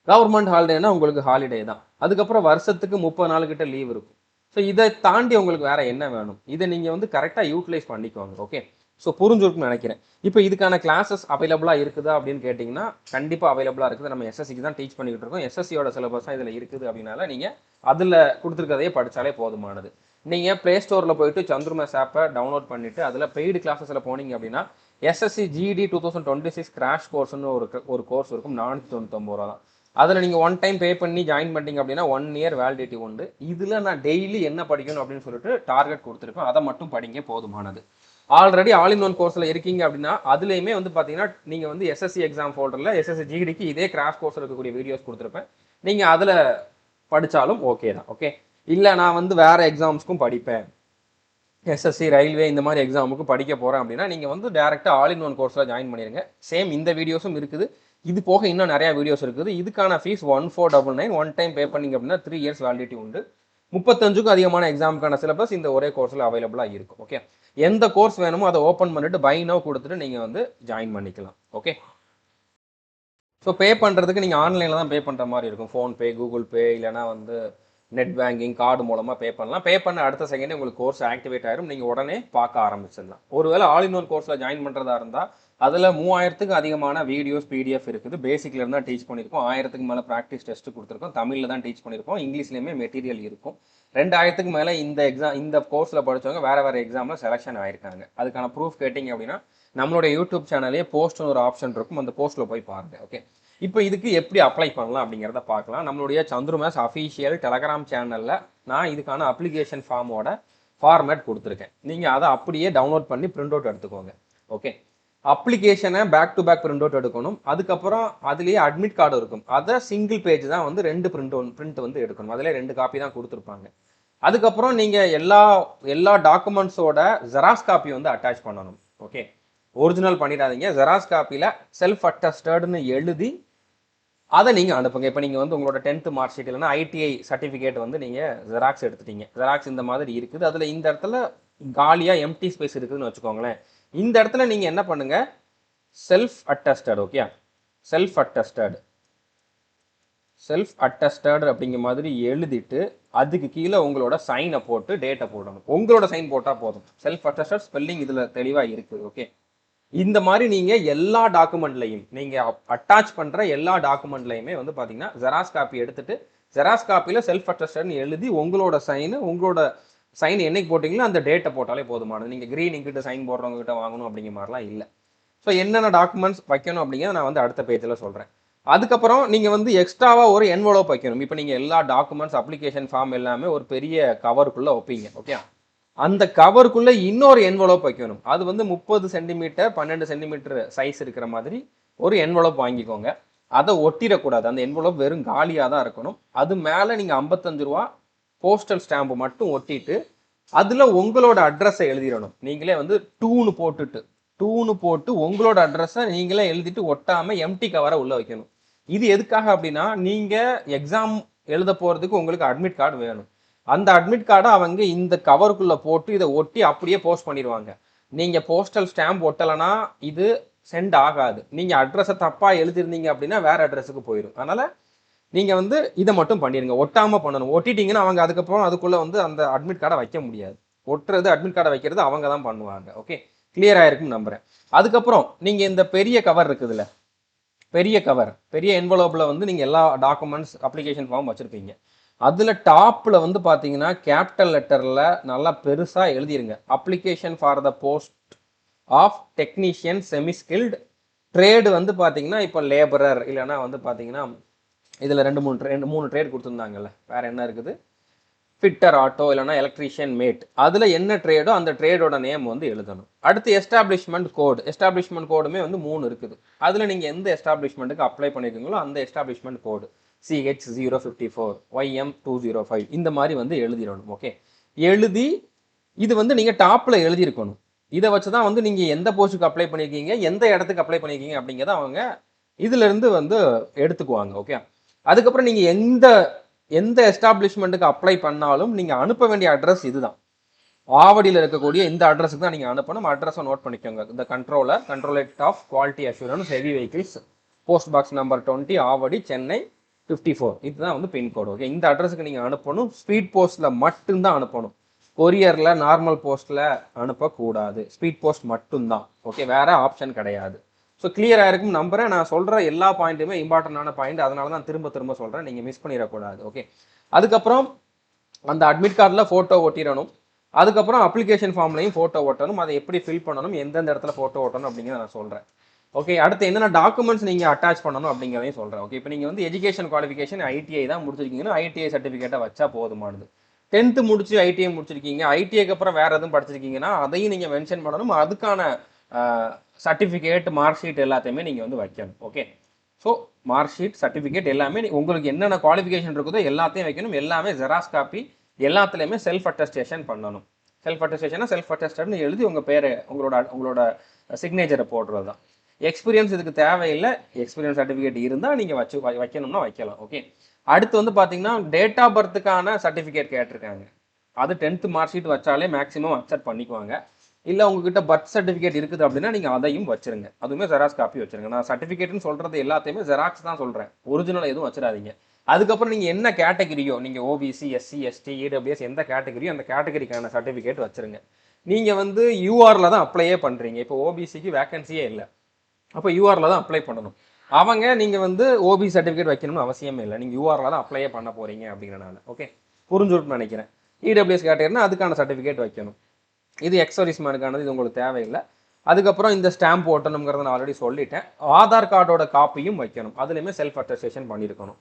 கவர்மெண்ட் ஹாலிடேனா உங்களுக்கு ஹாலிடே தான். அதுக்கப்புறம் வருஷத்துக்கு 30 நாள் கிட்ட லீவ் இருக்கும். ஸோ இதை தாண்டி உங்களுக்கு வேற என்ன வேணும்? இதை நீங்கள் வந்து கரெக்டாக யூட்டிலைஸ் பண்ணிக்குவாங்க. ஓகே, ஸோ புரிஞ்சுருக்குன்னு நினைக்கிறேன். இப்போ இதுக்கான கிளாஸஸ் அவைலபிளாக இருக்குதா அப்படின்னு கேட்டிங்கன்னா கண்டிப்பாக அவைலபிளாக இருக்குது. நம்ம எஸ்எஸ்சிக்கு தான் டீச் பண்ணிக்கிட்டு இருக்கோம். எஸ்எஸ்சியோட சிலபஸ் தான் இதில் இருக்குது அப்படின்னால நீங்கள் அதில் கொடுத்துருக்கதையே படித்தாலே போதுமானது. நீங்கள் ப்ளே ஸ்டோரில் போயிட்டு சந்துருமேஸ் ஆப்பை டவுன்லோட் பண்ணிவிட்டு அதில் பெய்டு கிளாஸஸில் போனீங்க அப்படின்னா எஸ்எஸ்சி GD 2026 கிராஷ் கோர்ஸ்னு ஒரு கோர்ஸ் இருக்கும், 499 ரூபா தான். அதில் நீங்கள் 1 டைம் பே பண்ணி ஜாயின் பண்ணிட்டீங்க அப்படின்னா 1 இயர் வேலிடிட்டி உண்டு. இதில் நான் டெய்லி என்ன படிக்கணும் அப்படின்னு சொல்லிட்டு டார்கெட் கொடுத்துருக்கேன், அதை மட்டும் படிங்க போதுமானது. ஆல்ரெடி ஆல் இன் ஒன் கோர்ஸில் இருக்கீங்க அப்படின்னா அதுலேயுமே வந்து பார்த்தீங்கன்னா நீங்கள் வந்து எஸ்எஸ்சி எக்ஸாம் ஃபோல்டரில் எஸ்எஸ்சி GDக்கு இதே கிராஷ் கோர்ஸ் இருக்கக்கூடிய வீடியோஸ் கொடுத்துருப்பேன், நீங்கள் அதில் படித்தாலும் ஓகே தான். ஓகே, இல்லை நான் வந்து வேறு எக்ஸாம்ஸ்க்கும் படிப்பேன், எஸ்எஸ்சி ரயில்வே இந்த மாதிரி எக்ஸாமுக்கு படிக்க போகிறேன் அப்படின்னா நீங்கள் வந்து டேரெக்டாக ஆல் இன் ஒன் கோர்ஸில் ஜாயின் பண்ணிடுங்க. சேம் இந்த வீடியோஸும் இருக்குது, இது போக இன்னும் நிறைய வீடியோஸ் இருக்குது. இதுக்கான ஃபீஸ் 1499. ஒன் டைம் பே பண்ணிங்க அப்படின்னா 3 இயர்ஸ் வேலிடிட்டி உண்டு. 35க்கும் அதிகமான எக்ஸாமுக்கான சிலபஸ் இந்த ஒரே கோர்ஸில் அவைலபிளாக இருக்கும். ஓகே, எந்த கோர்ஸ் வேணுமோ அதை ஓப்பன் பண்ணிட்டு பை நவ் கொடுத்துட்டு நீங்கள் வந்து ஜாயின் பண்ணிக்கலாம். ஓகே, ஸோ பே பண்ணுறதுக்கு நீங்கள் ஆன்லைனில் தான் பே பண்ணுற மாதிரி இருக்கும். ஃபோன்பே, கூகுள் பே, இல்லைனா வந்து நெட் பேங்கிங், கார்டு மூலமாக பே பண்ணலாம். பே பண்ண அடுத்த செகண்டே உங்களுக்கு கோர்ஸ் ஆக்டிவேட் ஆயிரும். நீங்கள் உடனே பார்க்க ஆரம்பிச்சிடலாம். ஒருவேளை ஆல் இன் ஒன் கோர்ஸில் ஜாயின் பண்ணுறதா இருந்தால் அதில் 3000க்கு அதிகமான வீடியோஸ், பிடிஎஃப் இருக்குது. பேசிக்ல இருந்தால் டீச் பண்ணியிருக்கோம். 1000க்கு மேலே ப்ராக்டிஸ் டெஸ்ட் கொடுத்துருக்கோம். தமிழில் தான் டீச் பண்ணியிருக்கோம். இங்கிலீஷ்லேயுமே மெட்டீரியல் இருக்கும். 2000க்கு மேலே இந்த கோர்ஸில் படித்தவங்க வேறு எக்ஸாமில் செலெக்ஷன் ஆயிருக்காங்க. அதுக்கான ப்ரூஃப் கேட்டிங்க அப்படின்னா நம்மளுடைய யூடியூப் சேனலே போஸ்ட்னு ஒரு ஆப்ஷன் இருக்கும். அந்த போஸ்ட்டில் போய் பாருங்கள். ஓகே, இப்போ இதுக்கு எப்படி அப்ளை பண்ணலாம் அப்படிங்கிறத பார்க்கலாம். நம்மளுடைய சந்துரு மேத்ஸ் அஃபீஷியல் டெலகிராம் சேனலில் நான் இதுக்கான அப்ளிகேஷன் ஃபார்மோட ஃபார்மேட் கொடுத்துருக்கேன். நீங்கள் அதை அப்படியே டவுன்லோட் பண்ணி பிரிண்ட் அவுட் எடுத்துக்கோங்க. ஓகே, அப்ளிகேஷனை back to back print out எடுக்கணும். அதுக்கப்புறம் அதுலேயே அட்மிட் கார்டு இருக்கும். அதை சிங்கிள் பேஜ் தான் வந்து 2 பிரிண்ட் வந்து எடுக்கணும். அதில் 2 காப்பி தான் கொடுத்துருப்பாங்க. அதுக்கப்புறம் நீங்கள் எல்லா டாக்குமெண்ட்ஸோட ஜெராக்ஸ் காப்பி வந்து அட்டாச் பண்ணணும். ஓகே, ஒரிஜினல் பண்ணிடாதீங்க. ஜெராக்ஸ் காப்பியில் செல்ஃப் அட்டஸ்டட்னு எழுதி அதை நீங்கள் அனுப்புங்க. இப்போ நீங்கள் வந்து உங்களோட 10th மார்க் ஷீட் இல்லைன்னா ஐடிஐ சர்டிஃபிகேட் வந்து நீங்கள் ஜெராக்ஸ் எடுத்துட்டீங்க. ஜெராக்ஸ் இந்த மாதிரி இருக்குது. அதில் இந்த இடத்துல காலியாக எம்டி ஸ்பேஸ் இருக்குதுன்னு வச்சுக்கோங்களேன். இந்த இடத்துல நீங்கள் என்ன பண்ணுங்கள், self attested. Okay, self attested அப்படிங்கிற மாதிரி எழுதிட்டு அதுக்கு கீழே உங்களோட சைனை போட்டு டேட்டை போடணும். உங்களோட சைன் போட்டால் போதும். செல்ஃப் அட்டஸ்டட் ஸ்பெல்லிங் இதில் தெளிவாக இருக்குது. ஓகே, இந்த மாதிரி நீங்கள் எல்லா டாக்குமெண்ட்லையும் நீங்கள் அட்டாச் பண்ணுற எல்லா டாக்குமெண்ட்லையுமே வந்து பார்த்தீங்கன்னா ஜெராக்ஸ் காப்பி எடுத்துட்டு ஜெராக்ஸ் காப்பியில் செல்ஃப் அட்டஸ்டட்னு எழுதி உங்களோட சைன் என்னைக்கு போட்டிங்களோ அந்த டேட்டை போட்டாலே போதுமானது. நீங்கள் க்ரீன் இங்கிட்ட சைன் போடுறவங்க கிட்ட வாங்கணும் அப்படிங்கிற மாதிரிலாம் இல்லை. ஸோ என்னென்ன டாக்குமெண்ட்ஸ் வைக்கணும் அப்படிங்கிறத நான் வந்து அடுத்த பேஜில் சொல்கிறேன். அதுக்கப்புறம் நீங்கள் வந்து எக்ஸ்ட்ராவாக ஒரு என்வலோப் வைக்கணும். இப்போ நீங்கள் எல்லா டாக்குமெண்ட்ஸ், அப்ளிகேஷன் ஃபார்ம் எல்லாமே ஒரு பெரிய கவருக்குள்ளே வைப்பீங்க. ஓகே, அந்த கவருக்குள்ளே இன்னொரு என்வலோப் வைக்கணும். அது வந்து 30 சென்டிமீட்டர் 12 சென்டிமீட்டர் சைஸ் இருக்கிற மாதிரி ஒரு என்வலோப் வாங்கிக்கோங்க. அதை ஒட்டிடக்கூடாது. அந்த என்வலோப் வெறும் காலியாக தான் இருக்கணும். அது மேலே நீங்கள் 55 ரூபா போஸ்டல் ஸ்டாம்பு மட்டும் ஒட்டிட்டு அதில் உங்களோட அட்ரஸை எழுதிடணும். நீங்களே வந்து டூனு போட்டு உங்களோட அட்ரஸை நீங்களே எழுதிட்டு ஒட்டாமல் எம்டி கவரை உள்ளே வைக்கணும். இது எதுக்காக அப்படின்னா நீங்கள் எக்ஸாம் எழுத போகிறதுக்கு உங்களுக்கு அட்மிட் கார்டு வேணும். அந்த அட்மிட் கார்டை அவங்க இந்த கவருக்குள்ளே போட்டு இதை ஒட்டி அப்படியே போஸ்ட் பண்ணிடுவாங்க. நீங்கள் போஸ்டல் ஸ்டாம்ப் ஒட்டலைன்னா இது சென்ட் ஆகாது. நீங்கள் அட்ரஸை தப்பாக எழுதிருந்தீங்க அப்படின்னா வேறு அட்ரஸுக்கு போயிடும். அதனால் நீங்கள் வந்து இதை மட்டும் பண்ணிடுங்க. ஒட்டாமல் பண்ணணும். ஒட்டிட்டீங்கன்னா அவங்க அதுக்கப்புறம் அதுக்குள்ளே வந்து அந்த அட்மிட் கார்டை வைக்க முடியாது. ஒட்டுறது, அட்மிட் கார்டை வைக்கிறது அவங்க தான் பண்ணுவாங்க. ஓகே, கிளியராக இருக்குன்னு நம்புகிறேன். அதுக்கப்புறம் நீங்கள் இந்த பெரிய கவர் இருக்குதுல்ல, பெரிய என்வலோப்பில் வந்து நீங்கள் எல்லா டாக்குமெண்ட்ஸ், அப்ளிகேஷன் ஃபார்ம் வச்சுருப்பீங்க. அதில் டாப்பில் வந்து பார்த்தீங்கன்னா கேபிட்டல் லெட்டரில் நல்லா பெருசாக எழுதிருங்க, application for the post of technician semi skilled trade. வந்து பார்த்தீங்கன்னா இப்போ லேபரர் இல்லைன்னா வந்து பார்த்தீங்கன்னா இதில் 2-3 ட்ரேட் கொடுத்துருந்தாங்கல்ல, வேறு என்ன இருக்குது, ஃபிட்டர், ஆட்டோ, இல்லைனா எலக்ட்ரீஷியன், மேட். அதில் என்ன ட்ரேடோ அந்த ட்ரேடோட நேம் வந்து எழுதணும். அடுத்து எஸ்டாப்ளிஷ்மெண்ட் கோடுமே வந்து 3 இருக்குது. அதில் நீங்கள் எந்த எஸ்டாப்ளிஷ்மெண்ட்டுக்கு அப்ளை பண்ணியிருக்கீங்களோ அந்த எஸ்டாப்ளிஷ்மெண்ட் கோடு CH054, YM205 இந்த மாதிரி வந்து எழுதிடணும். ஓகே, எழுதி இது வந்து நீங்கள் டாப்பில் எழுதியிருக்கணும். இதை வச்சு தான் வந்து நீங்கள் எந்த போஸ்ட்டுக்கு அப்ளை பண்ணியிருக்கீங்க, எந்த இடத்துக்கு அப்ளை பண்ணியிருக்கீங்க அப்படிங்கிறத அவங்க இதிலிருந்து வந்து எடுத்துக்குவாங்க. ஓகே, அதுக்கப்புறம் நீங்கள் எந்த எஸ்டாப்ளிஷ்மெண்ட்டுக்கு அப்ளை பண்ணாலும் நீங்கள் அனுப்ப வேண்டிய அட்ரஸ் இதுதான். ஆவடியில் இருக்கக்கூடிய இந்த அட்ரஸுக்கு தான் நீங்கள் அனுப்பணும். அட்ரஸை நோட் பண்ணிக்கோங்க. இந்த controllerate of quality assurance heavy vehicles, post box number 20, Avadi, Chennai 54. இதுதான் வந்து பின்கோடு. ஓகே, இந்த அட்ரஸுக்கு நீங்கள் அனுப்பணும். ஸ்பீட் போஸ்ட்டில் மட்டும்தான் அனுப்பணும். கொரியரில், நார்மல் போஸ்ட்டில் அனுப்பக்கூடாது. ஸ்பீட் போஸ்ட் மட்டும்தான். ஓகே, வேறு ஆப்ஷன் கிடையாது. ஸோ கிளியராக இருக்கும் நம்புறேன். நான் சொல்கிற எல்லா பாயிண்ட்டுமே இம்பார்ட்டண்டான பாயிண்ட், அதனால தான் திரும்ப சொல்கிறேன், நீங்கள் மிஸ் பண்ணிடக்கூடாது. ஓகே, அதுக்கப்புறம் அந்த அட்மிட் கார்டில் ஃபோட்டோ ஒட்டிடணும். அதுக்கப்புறம் அப்ளிகேஷன் ஃபார்ம்லையும் ஃபோட்டோ ஒட்டணும். அதை எப்படி ஃபில் பண்ணணும், எந்தெந்த இடத்துல ஃபோட்டோ ஒட்டணும் அப்படிங்கிறத நான் சொல்கிறேன். ஓகே, அடுத்து என்னென்ன டாக்குமெண்ட்ஸ் நீங்கள் அட்டாச் பண்ணணும் அப்படிங்கிறதையும் சொல்கிறேன். ஓகே, இப்போ நீங்கள் வந்து எஜுகேஷன் குவாலிஃபிகேஷன் ஐடிஐ தான் முடிச்சிருக்கீங்கன்னா ஐடிஐ சர்டிஃபிகேட்டை வச்சா போதுமானது. 10th முடிச்சு ஐடிஐ முடிச்சிருக்கீங்க, ஐடிஐக்கு அப்புறம் வேறு எதுவும் படிச்சிருக்கீங்கன்னா அதையும் நீங்கள் மென்ஷன் பண்ணணும். அதுக்கான சர்டிஃபிகேட், மார்க் ஷீட் எல்லாத்தையுமே நீங்கள் வந்து வைக்கணும். Okay, so mark sheet, certificate எல்லாமே உங்களுக்கு என்னென்ன குவாலிஃபிகேஷன் இருக்குதோ எல்லாத்தையும் வைக்கணும். எல்லாமே ஜெராக்ஸ் காப்பி, எல்லாத்துலேயுமே செல்ஃப் அட்டஸ்டேஷன் பண்ணணும். செல்ஃப் அட்டஸ்டேஷனை செல்ஃப் அட்டஸ்டட்னு எழுதி உங்கள் பேரை, உங்களோட சிக்னேச்சரை போடுறது தான். எக்ஸ்பீரியன்ஸ் இதுக்கு தேவையில்லை. எக்ஸ்பீரியன்ஸ் சர்டிஃபிகேட் இருந்தால் நீங்கள் வைக்கணும்னா வைக்கலாம். ஓகே. அடுத்து வந்து பார்த்தீங்கன்னா டேட் ஆஃப் பர்த்துக்கான சர்டிஃபிகேட் கேட்டிருக்காங்க. அது 10th மார்க் ஷீட் வச்சாலே மேக்ஸிமம் அக்செப்ட் பண்ணிக்குவாங்க. இல்லை உங்ககிட்ட பர்த் சர்டிஃபிகேட் இருக்குது அப்படின்னா நீங்கள் அதையும் வச்சிருங்க. அதுவுமே ஜெராக்ஸ் காப்பி வச்சிருங்க. நான் சர்டிஃபிகேட்னு சொல்கிறது எல்லாத்தையுமே ஜெராக்ஸ் தான் சொல்கிறேன், ஒரிஜினல் எதுவும் வச்சிடாதீங்க. அதுக்கப்புறம் நீங்கள் என்ன கேட்டகரியோ, நீங்கள் ஓபிசி, எஸ்சி, எஸ்டி, இடபிள்யூஎஸ் எந்த கேட்டகரியோ அந்த கேட்டகரிக்கான சர்டிஃபிகேட் வச்சிருங்க. நீங்கள் வந்து யூஆரில் தான் அப்ளையே பண்ணுறீங்க. இப்போ ஓபிசிக்கு வேகன்சியே இல்லை, அப்போ யூஆரில் தான் அப்ளை பண்ணணும். அவங்க நீங்கள் வந்து ஓபிசி சர்டிஃபிகேட் வைக்கணும்னு அவசியமே இல்லை, நீங்கள் யூஆரில் தான் அப்ளையே பண்ண போகிறீங்க அப்படிங்கிறனால. ஓகே, புரிஞ்சுட்டு நினைக்கிறேன். இடபிள்யூஎஸ் கேட்டகரினா அதுக்கான சர்டிஃபிகேட் வைக்கணும். இது எக்ஸர்வீஸ்மேனுக்கானது, இது உங்களுக்கு தேவையில்லை. அதுக்கப்புறம் இந்த ஸ்டாம்ப் ஓட்டணுங்கிறத நான் ஆல்ரெடி சொல்லிட்டேன். ஆதார் கார்டோட காப்பியும் வைக்கணும், அதுலேயுமே செல்ஃப் அட்டஸ்டேஷன் பண்ணியிருக்கணும்.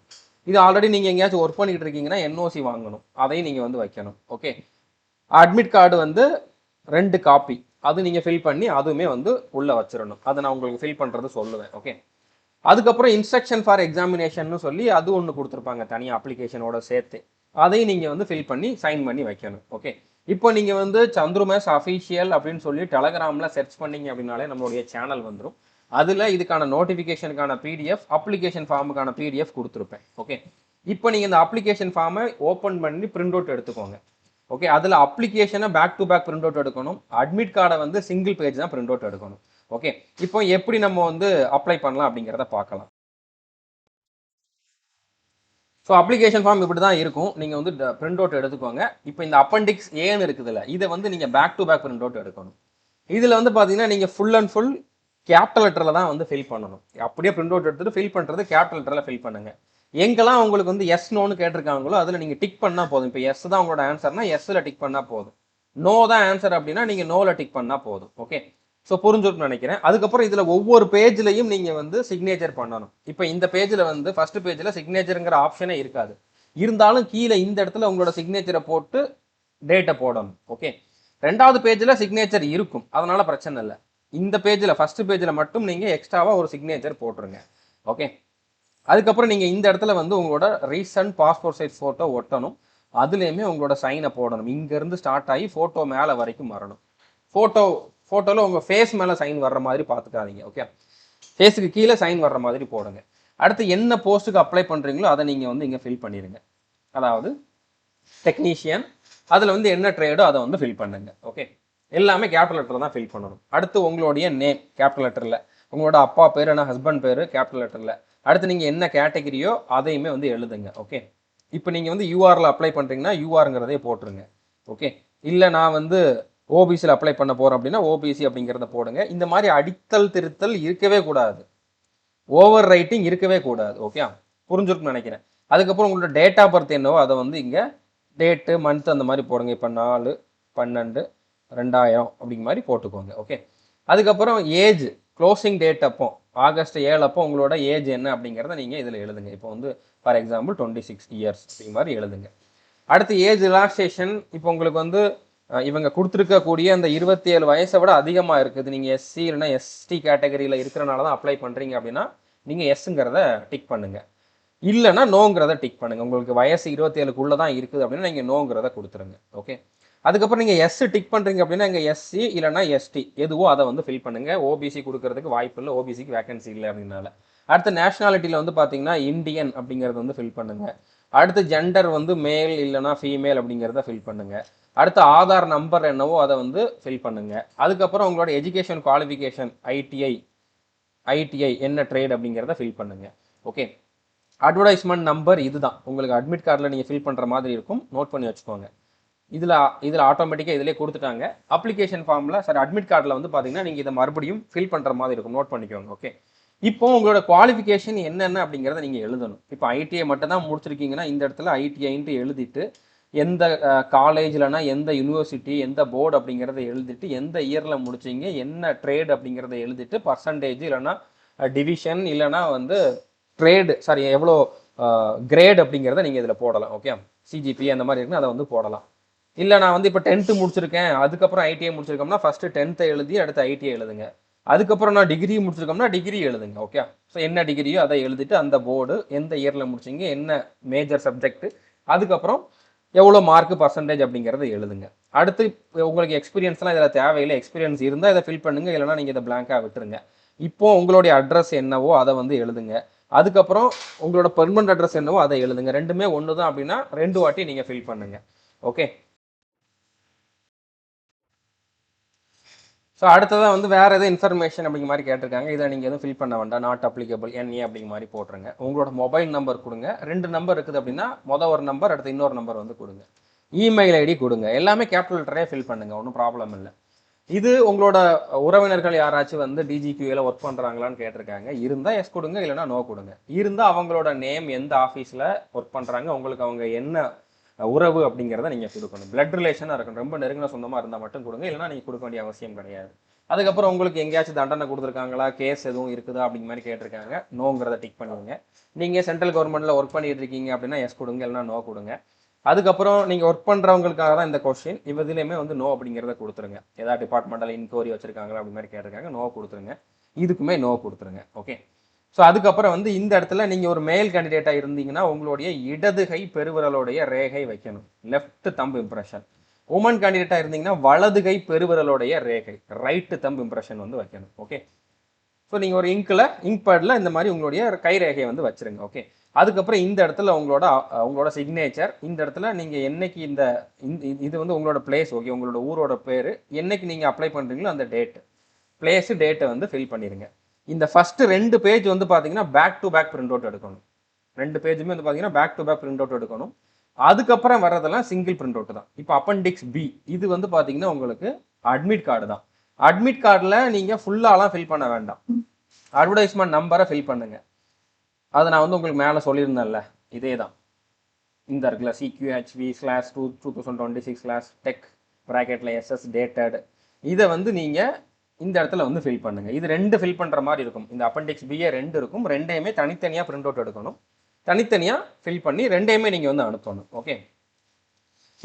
இது ஆல்ரெடி நீங்கள் எங்கேயாச்சும் ஒர்க் பண்ணிக்கிட்டு இருக்கீங்கன்னா என்ஓசி வாங்கணும், அதையும் நீங்கள் வந்து வைக்கணும். ஓகே. அட்மிட் கார்டு வந்து 2 காப்பி, அது நீங்கள் ஃபில் பண்ணி அதுவுமே வந்து உள்ளே வச்சிடணும். அதை நான் உங்களுக்கு ஃபில் பண்ணுறது சொல்லுவேன். ஓகே. அதுக்கப்புறம் இன்ஸ்ட்ரக்ஷன் ஃபார் எக்ஸாமினேஷன் சொல்லி அது ஒன்று கொடுத்துருப்பாங்க தனியாக அப்ளிகேஷனோட சேர்த்து, அதையும் நீங்கள் வந்து ஃபில் பண்ணி சைன் பண்ணி வைக்கணும். ஓகே. இப்போ நீங்கள் வந்து சந்துரு மேத்ஸ் அஃபீஷியல் அப்படின்னு சொல்லி டெலகிராமில் சர்ச் பண்ணீங்க அப்படின்னாலே நம்மளுடைய சேனல் வந்துடும். அதில் இதுக்கான நோட்டிஃபிகேஷனுக்கான பிடிஎஃப், அப்ளிகேஷன் ஃபார்முக்கான பிடிஎஃப் கொடுத்துருப்பேன். ஓகே. இப்போ நீங்கள் இந்த அப்ளிகேஷன் ஃபார்மை ஓப்பன் பண்ணி பிரிண்ட் அவுட் எடுத்துக்கோங்க. ஓகே. அதில் அப்ளிகேஷனை back to back print out எடுக்கணும். அட்மிட் கார்டை வந்து சிங்கிள் பேஜ் தான் பிரிண்ட் அவுட் எடுக்கணும். ஓகே. இப்போ எப்படி நம்ம வந்து அப்ளை பண்ணலாம் அப்படிங்கிறத பார்க்கலாம். ஸோ அப்ளிகேஷன் ஃபார்ம் இப்படி தான் இருக்கும். நீங்கள் வந்து பிரிண்ட் அவுட் எடுத்துக்கோங்க. இப்போ இந்த அப்பண்டிக்ஸ் ஏன்னு இருக்குதுல்ல, இதை வந்து நீங்கள் back to back print out எடுக்கணும். இதில் வந்து பார்த்தீங்கன்னா நீங்கள் ஃபுல் அண்ட் ஃபுல் கேபிட்டல் லெட்டரில் தான் வந்து ஃபில் பண்ணணும். அப்படியே பிரிண்ட் அவுட் எடுத்துகிட்டு ஃபில் பண்ணுறது கேபிட்டல் லெட்டரில் ஃபில் பண்ணுங்க. எங்கெல்லாம் உங்களுக்கு வந்து எஸ் நோன்னு கேட்டிருக்காங்களோ அதில் நீங்கள் டிக் பண்ணால் போதும். இப்போ எஸ் தான் உங்களோட ஆன்சர்னா எஸ்ஸில் டிக் பண்ணால் போதும். நோ தான் ஆன்சர் அப்படின்னா நீங்கள் நோவில் டிக் பண்ணால் போதும். ஓகே. ஸோ புரிஞ்சுட்டு நினைக்கிறேன். அதுக்கப்புறம் இதில் ஒவ்வொரு பேஜ்லையும் நீங்கள் வந்து சிக்னேச்சர் பண்ணணும். இப்போ இந்த பேஜில் வந்து ஃபர்ஸ்ட் பேஜில் சிக்னேச்சருங்கிற ஆப்ஷனே இருக்காது. இருந்தாலும் கீழே இந்த இடத்துல உங்களோட சிக்னேச்சரை போட்டு டேட்டை போடணும். ஓகே. 2வது பேஜில் சிக்னேச்சர் இருக்கும், அதனால பிரச்சனை இல்லை. இந்த பேஜில் ஃபர்ஸ்ட் பேஜில் மட்டும் நீங்கள் எக்ஸ்ட்ராவாக ஒரு சிக்னேச்சர் போட்டுருங்க. ஓகே. அதுக்கப்புறம் நீங்கள் இந்த இடத்துல வந்து உங்களோட ரீசன்ட் பாஸ்போர்ட் சைஸ் ஃபோட்டோ ஒட்டணும். அதுலேயுமே உங்களோட சைனை போடணும். இங்கேருந்து ஸ்டார்ட் ஆகி ஃபோட்டோ மேலே வரைக்கும் வரணும். ஃபோட்டோவில் உங்கள் ஃபேஸ் மேலே சைன் வர்ற மாதிரி பார்த்துக்காதீங்க. ஓகே. ஃபேஸுக்கு கீழே சைன் வர்ற மாதிரி போடுங்க. அடுத்து என்ன போஸ்ட்டுக்கு அப்ளை பண்ணுறீங்களோ அதை நீங்கள் வந்து இங்கே ஃபில் பண்ணிடுங்க. அதாவது டெக்னீஷியன், அதில் வந்து என்ன ட்ரேடோ அதை வந்து ஃபில் பண்ணுங்க. ஓகே. எல்லாமே கேபிட்டல் லெட்டரில் தான் ஃபில் பண்ணணும். அடுத்து உங்களுடைய நேம் கேபிட்டல் லெட்டரில், உங்களோட அப்பா பேர் என்ன ஹஸ்பண்ட் பேர் கேபிட்டல் லெட்டரில். அடுத்து நீங்கள் என்ன கேட்டகரியோ அதையுமே வந்து எழுதுங்க. ஓகே. இப்போ நீங்கள் வந்து யூஆரில் அப்ளை பண்ணுறீங்கன்னா யூஆருங்கிறதே போட்டுருங்க. ஓகே. இல்லை நான் வந்து ஓபிசியில் அப்ளை பண்ண போகிறோம் அப்படின்னா ஓபிசி அப்படிங்கிறத போடுங்க. இந்த மாதிரி அடித்தல் திருத்தல் இருக்கவே கூடாது, ஓவர் ரைட்டிங் இருக்கவே கூடாது. ஓகே, புரிஞ்சுருக்குன்னு நினைக்கிறேன். அதுக்கப்புறம் உங்களோட டேட் ஆஃப் பர்த் என்னவோ அதை வந்து இங்கே டேட்டு மந்த் அந்த மாதிரி போடுங்க. இப்போ 4/12/2000 அப்படிங்கிற மாதிரி போட்டுக்கோங்க. ஓகே. அதுக்கப்புறம் ஏஜ் க்ளோசிங் டேட் அப்போ ஆகஸ்ட் 7 அப்போ உங்களோட ஏஜ் என்ன அப்படிங்கிறத நீங்கள் இதில் எழுதுங்க. இப்போ வந்து ஃபார் எக்ஸாம்பிள் 26 இயர்ஸ் அப்படிங்கிற மாதிரி எழுதுங்க. அடுத்து ஏஜ் ரிலாக்ஸேஷன், இப்போ உங்களுக்கு வந்து இவங்க கொடுத்துருக்கக்கூடிய அந்த 27 வயசை விட அதிகமாக இருக்குது, நீங்கள் எஸ்சி இல்லைன்னா எஸ்டி கேட்டகரியில் இருக்கிறனால தான் அப்ளை பண்ணுறீங்க அப்படின்னா நீங்கள் எஸ்ங்கிறத டிக் பண்ணுங்கள். இல்லைன்னா நோங்கிறத டிக் பண்ணுங்கள். உங்களுக்கு வயசு 27க்குள்ளே தான் இருக்குது அப்படின்னா நீங்கள் நோங்கிறத கொடுத்துருங்க. ஓகே. அதுக்கப்புறம் நீங்கள் எஸ் டிக் பண்ணுறீங்க அப்படின்னா இங்கே எஸ்சி இல்லைனா எஸ்டி எதுவோ அதை வந்து ஃபில் பண்ணுங்கள். ஓபிசி கொடுக்கறதுக்கு வாய்ப்பு இல்லை, ஓபிசிக்கு வேகன்சி இல்லை அப்படின்னால. அடுத்து நேஷனாலிட்டியில் வந்து பார்த்தீங்கன்னா இந்தியன் அப்படிங்கிறது வந்து ஃபில் பண்ணுங்கள். அடுத்து ஜெண்டர் வந்து மேல் இல்லைனா ஃபீமேல் அப்படிங்கிறத ஃபில் பண்ணுங்கள். அடுத்து ஆதார் நம்பர் என்னவோ அதை வந்து ஃபில் பண்ணுங்கள். அதுக்கப்புறம் உங்களோட எஜுகேஷன் குவாலிஃபிகேஷன் ஐடிஐ என்ன ட்ரேட் அப்படிங்கிறத ஃபில் பண்ணுங்கள். ஓகே. அட்வர்டைஸ்மெண்ட் நம்பர் இதுதான் உங்களுக்கு அட்மிட் கார்டில் நீங்கள் ஃபில் பண்ணுற மாதிரி இருக்கும், நோட் பண்ணி வச்சுக்கோங்க. இதில் ஆட்டோமேட்டிக்காக இதிலே கொடுத்துட்டாங்க. அப்ளிகேஷன் ஃபார்மில் அட்மிட் கார்டில் வந்து பார்த்தீங்கன்னா நீங்கள் இதை மறுபடியும் ஃபில் பண்ணுற மாதிரி இருக்கும், நோட் பண்ணிக்கோங்க. ஓகே. இப்போ உங்களோட குவாலிஃபிகேஷன் என்னென்ன அப்படிங்கிறத நீங்கள் எழுதணும். இப்போ ஐடிஐ மட்டும் தான் முடிச்சிருக்கீங்கன்னா இந்த இடத்துல ஐடிஐன்ட்டு எழுதிட்டு எந்த காலேஜ்லனா எந்த யூனிவர்சிட்டி எந்த போர்டு அப்படிங்கிறத எழுதிட்டு எந்த இயரில் முடிச்சிங்க என்ன ட்ரேட் அப்படிங்கிறத எழுதிட்டு பர்சன்டேஜ் இல்லைனா டிவிஷன் இல்லைனா வந்து ட்ரேடு எவ்வளோ கிரேட் அப்படிங்கிறத நீங்கள் இதில் போடலாம். ஓகே. சிஜிபி அந்த மாதிரி இருக்குன்னா அதை வந்து போடலாம். இல்லை நான் வந்து இப்போ 10th முடிச்சிருக்கேன் அதுக்கப்புறம் ஐடிஐ முடிச்சிருக்கோம்னா ஃபஸ்ட்டு 10th எழுதி அடுத்து ஐடிஐ எழுதுங்க. அதுக்கப்புறம் நான் டிகிரி முடிச்சிருக்கோம்னா டிகிரி எழுதுங்க. ஓகே. ஸோ என்ன டிகிரியோ அதை எழுதிட்டு அந்த போர்டு எந்த இயரில் முடிச்சிங்க என்ன மேஜர் சப்ஜெக்ட் அதுக்கப்புறம் எவ்வளோ மார்க் பர்சன்டேஜ் அப்படிங்கிறத எழுதுங்க. அடுத்து உங்களுக்கு எக்ஸ்பீரியன்ஸ்லாம் இதில் தேவையில்லை, எக்ஸ்பீரியன்ஸ் இருந்தால் இதை ஃபில் பண்ணுங்கள், இல்லைனா நீங்கள் இதை பிளாங்காக விட்டுருங்க. இப்போ உங்களுடைய அட்ரஸ் என்னவோ அதை வந்து எழுதுங்க. அதுக்கப்புறம் உங்களோட பெர்மனன்ட் அட்ரஸ் என்னவோ அதை எழுதுங்க. ரெண்டுமே ஒன்று தான் அப்படின்னா 2 வாட்டி நீங்கள் ஃபில் பண்ணுங்க. ஓகே. ஸோ அடுத்ததாக வந்து வேறு எதுவும் இன்ஃபர்மேஷன் அப்படிங்கிற மாதிரி கேட்டிருக்காங்க. இதை நீங்கள் எதுவும் ஃபில் பண்ண வேண்டாம். நாட் அப்ளிகபிள் NA அப்படிங்கிற மாதிரி போட்டுருங்க. உங்களோட மொபைல் நம்பர் கொடுங்க. 2 நம்பர் இருக்குது அப்படின்னா ஒரு நம்பர் அடுத்து இன்னொரு நம்பர் வந்து கொடுங்க. இமெயில் ஐடி கொடுங்க. எல்லாமே கேபிட்டல் லெட்டரே ஃபில் பண்ணுங்கள், ஒன்றும் ப்ராப்ளம் இல்லை. இது உங்களோட உறவினர்கள் யாராச்சும் வந்து DGQAல ஒர்க் பண்ணுறாங்களான்னு கேட்டிருக்காங்க. இருந்தால் எஸ் கொடுங்க, இல்லைனா நோ கொடுங்க. இருந்தால் அவங்களோட நேம், எந்த ஆஃபீஸில் ஒர்க் பண்ணுறாங்க, உங்களுக்கு அவங்க என்ன உறவு அப்படிங்கிறத நீங்கள் கொடுக்கணும். பிளட் ரிலேஷனாக இருக்கணும். ரொம்ப நெருங்கின சொந்தமாக இருந்தால் மட்டும் கொடுங்க, இல்லைனா நீங்கள் கொடுக்க வேண்டிய அவசியம் கிடையாது. அதுக்கப்புறம் உங்களுக்கு எங்கேயாச்சும் தண்டனை கொடுத்துருக்காங்களா, கேஸ் எதுவும் இருக்குதா அப்படிங்கிற மாதிரி கேட்டிருக்காங்க. நோங்கிறத டிக் பண்ணுவீங்க. நீங்கள் சென்ட்ரல் கவர்மெண்ட்டில் ஒர்க் பண்ணிட்டு இருக்கீங்க அப்படின்னா எஸ் கொடுங்க, இல்லைனா நோ கொடுங்க. அதுக்கப்புறம் நீங்கள் ஒர்க் பண்ணுறவங்களுக்காக தான் இந்த கொஸ்டின். இதுலேயுமே வந்து நோ அப்படிங்கிறத கொடுத்துருங்க. ஏதாவது டிபார்ட்மெண்டல் இன்கொயரி வச்சிருக்காங்களா அப்படி மாதிரி கேட்டிருக்காங்க, நோ கொடுத்துருங்க. இதுக்குமே நோ கொடுத்துருங்க. ஓகே. ஸோ அதுக்கப்புறம் வந்து இந்த இடத்துல நீங்கள் ஒரு மேல் கேண்டிடேட்டாக இருந்தீங்கன்னா உங்களுடைய இடது கை பெருவிரலுடைய ரேகை வைக்கணும், லெஃப்ட் தம்ப் இம்ப்ரெஷன். உமன் கேண்டிடேட்டாக இருந்தீங்கன்னா வலது கை பெருவிரலுடைய ரேகை, ரைட்டு தம்ப் இம்ப்ரெஷன் வந்து வைக்கணும். ஓகே. ஸோ நீங்கள் ஒரு இங்க் பேடில் இந்த மாதிரி உங்களுடைய கை ரேகையை வந்து வச்சுருங்க. ஓகே. அதுக்கப்புறம் இந்த இடத்துல உங்களோட சிக்னேச்சர், இந்த இடத்துல நீங்கள் என்னைக்கு இது வந்து உங்களோட பிளேஸ். ஓகே. உங்களோட ஊரோட பேர், என்னைக்கு நீங்கள் அப்ளை பண்ணுறீங்களோ அந்த டேட்டு, பிளேஸு, டேட்டை வந்து ஃபில் பண்ணிடுங்க. இந்த ஃபர்ஸ்ட் 2 பேஜ் வந்து பார்த்தீங்கன்னா back to back print out எடுக்கணும். 2 பேஜுமே வந்து பார்த்தீங்கன்னா back to back print out எடுக்கணும். அதுக்கப்புறம் வர்றதெல்லாம் சிங்கிள் பிரிண்ட் அவுட் தான். இப்போ அப்பெண்டிக்ஸ் B இது வந்து பார்த்தீங்கன்னா உங்களுக்கு அட்மிட் கார்டு தான். அட்மிட் கார்டில் நீங்கள் ஃபுல்லாலாம் ஃபில் பண்ண வேண்டாம். அட்வர்டைஸ்மெண்ட் நம்பரை ஃபில் பண்ணுங்க. அதை நான் வந்து உங்களுக்கு மேலே சொல்லியிருந்தேன்ல, இதே தான். இந்த இருக்குல்ல CQHV/2026/tech ப்ராக்கெட்டில் SS டேட்டட், இதை வந்து நீங்கள் இந்த இடத்துல வந்து ஃபில் பண்ணுங்க. இது 2 ஃபில் பண்ணுற மாதிரி இருக்கும். இந்த அப்பெண்டிக்ஸ் B 2 இருக்கும். 2யுமே தனித்தனியாக பிரிண்ட் அவுட் எடுக்கணும். தனித்தனியாக ஃபில் பண்ணி 2யுமே நீங்கள் வந்து அனுப்பணும். ஓகே.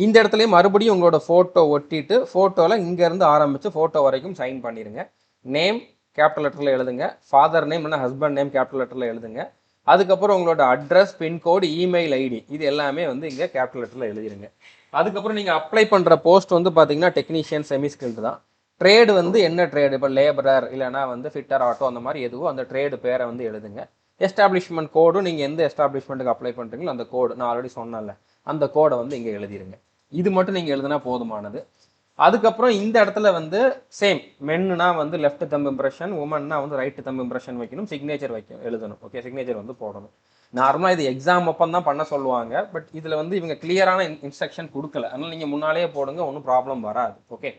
இந்த இடத்துலையும் மறுபடியும் உங்களோட ஃபோட்டோ ஒட்டிட்டு, ஃபோட்டோவில் இங்கேருந்து ஆரம்பித்து ஃபோட்டோ வரைக்கும் சைன் பண்ணிடுங்க. நேம் கேபிட்டல் லெட்டரில் எழுதுங்க. ஃபாதர் நேம் இல்லைனா ஹஸ்பண்ட் நேம் கேபிட்டல் லெட்டரில் எழுதுங்க. அதுக்கப்புறம் உங்களோட அட்ரஸ், பின்கோடு, இமெயில் ஐடி இது எல்லாமே வந்து இங்கே கேபிட்டல் லெட்டரில் எழுதிருங்க. அதுக்கப்புறம் நீங்கள் அப்ளை பண்ணுற போஸ்ட் வந்து பார்த்தீங்கன்னா டெக்னீஷியன், செமி ஸ்கில்டு தான். ட்ரேடு வந்து என்ன ட்ரேடு, இப்போ லேபரர் இல்லைனா வந்து ஃபிட்டர், ஆட்டோ அந்த மாதிரி எதுவோ அந்த ட்ரேடு பேரை வந்து எழுதுங்க. எஸ்டாப்ளிஷ்மெண்ட் கோடும் நீங்கள் எந்த எஸ்டாப்ளிஷ்மெண்ட்டுக்கு அப்ளை பண்ணுறீங்களோ அந்த கோடு, நான் ஆல்ரெடி சொன்னேன்ல, அந்த கோடை வந்து இங்கே எழுதிருங்க. இது மட்டும் நீங்கள் எழுதுனா போதுமானது. அதுக்கப்புறம் இந்த இடத்துல வந்து சேம், மென்னுனா வந்து லெஃப்ட் தம்ப் இம்ப்ரெஷன், உமன்னா வந்து ரைட்டு தம்ப் இம்ப்ரெஷன் வைக்கணும், சிக்னேச்சர் எழுதணும். ஓகே. சிக்னேச்சர் வந்து போடணும். நார்மலாக இது எக்ஸாம் அப்போ தான் பண்ண சொல்லுவாங்க. பட் இதில் வந்து இவங்க கிளியரான இன்ஸ்ட்ரக்ஷன் கொடுக்கல. அதனால் நீங்கள் முன்னாலேயே போடுங்க, ஒன்றும் ப்ராப்ளம் வராது. ஓகே.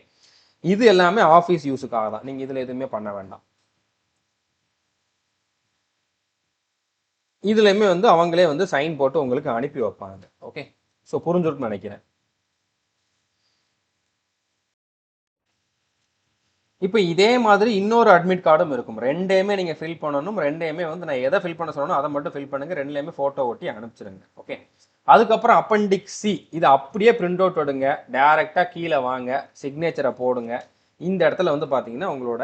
இது எல்லாமே ஆஃபீஸ் யூஸுக்காக தான். நீங்கள் இதில் எதுவுமே பண்ண வேண்டாம். இதுலையுமே வந்து அவங்களே வந்து சைன் போட்டு உங்களுக்கு அனுப்பி வைப்பாங்க. ஓகே. ஸோ புரிஞ்சுருக்குன்னு நினைக்கிறேன். இப்போ இதே மாதிரி இன்னொரு அட்மிட் கார்டும் இருக்கும். 2யுமே நீங்கள் ஃபில் பண்ணணும். 2யுமே வந்து நான் எதை ஃபில் பண்ண சொல்லணும் அதை மட்டும் ஃபில் பண்ணுங்கள். 2லையுமே ஃபோட்டோ ஒட்டி அனுப்பிச்சிருங்க. ஓகே. அதுக்கப்புறம் அப்பெண்டிக்ஸ் C இது அப்படியே பிரிண்ட் அவுட் எடுங்க. டேரெக்டாக கீழே வாங்க, சிக்னேச்சரை போடுங்க. இந்த இடத்துல வந்து பார்த்தீங்கன்னா உங்களோட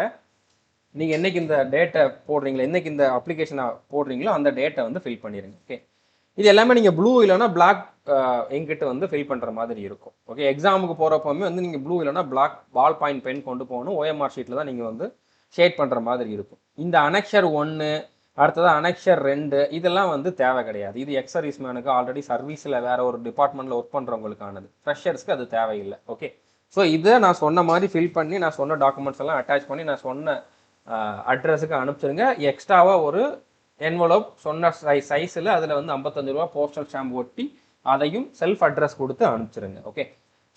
நீங்கள் என்னைக்கு இந்த டேட்டை போடுறீங்களோ, என்னைக்கு இந்த அப்ளிகேஷனை போடுறீங்களோ அந்த டேட்டை வந்து ஃபில் பண்ணிடுங்க. ஓகே. இது எல்லாமே நீங்கள் ப்ளூ இல்லைனா பிளாக் எங்கிட்ட வந்து ஃபில் பண்ணுற மாதிரி இருக்கும். ஓகே. எக்ஸாமுக்கு போகிறப்பவுமே வந்து நீங்கள் ப்ளூ இல்லைனா பிளாக் பால் பாயிண்ட் பென் கொண்டு போகணும். OMR ஷீட்டில் தான் நீங்கள் வந்து ஷேட் பண்ணுற மாதிரி இருக்கும். இந்த அனெக்ஷர் 1 அடுத்தது அனெக்ஷர் 2 இதெல்லாம் வந்து தேவை கிடையாது. இது எக்ஸ் சர்வீஸ் மேனுக்கு, ஆல்ரெடி சர்வீஸில் வேறு ஒரு டிபார்ட்மெண்ட்டில் ஒர்க் பண்ணுறவங்களுக்கானது. ஃப்ரெஷர்ஸ்க்கு அது தேவையில்லை. ஓகே. ஸோ இதை நான் சொன்ன மாதிரி ஃபில் பண்ணி, நான் சொன்ன டாக்குமெண்ட்ஸ் எல்லாம் அட்டாச் பண்ணி, நான் சொன்ன அட்ரஸுக்கு அனுப்பிச்சிருங்க. எக்ஸ்ட்ராவாக ஒரு என்வலப் சொன்ன சைஸில் அதில் வந்து 55 ரூபா போஸ்டல் ஸ்டாம்ப் ஒட்டி அதையும் செல்ஃப் அட்ரஸ் கொடுத்து அனுப்பிச்சிருங்க. ஓகே.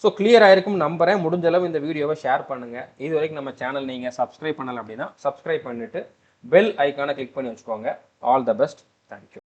ஸோ கிளியர் ஆயிருக்கும் நம்புறேன். முடிஞ்ச அளவு இந்த வீடியோவை ஷேர் பண்ணுங்கள். இது வரைக்கும் நம்ம சேனல் நீங்கள் சப்ஸ்கிரைப் பண்ணலை அப்படின்னா சப்ஸ்கிரைப் பண்ணிவிட்டு பெல் ஐக்கானை கிளிக் பண்ணி வச்சுக்கோங்க. All the best. தேங்க்யூ.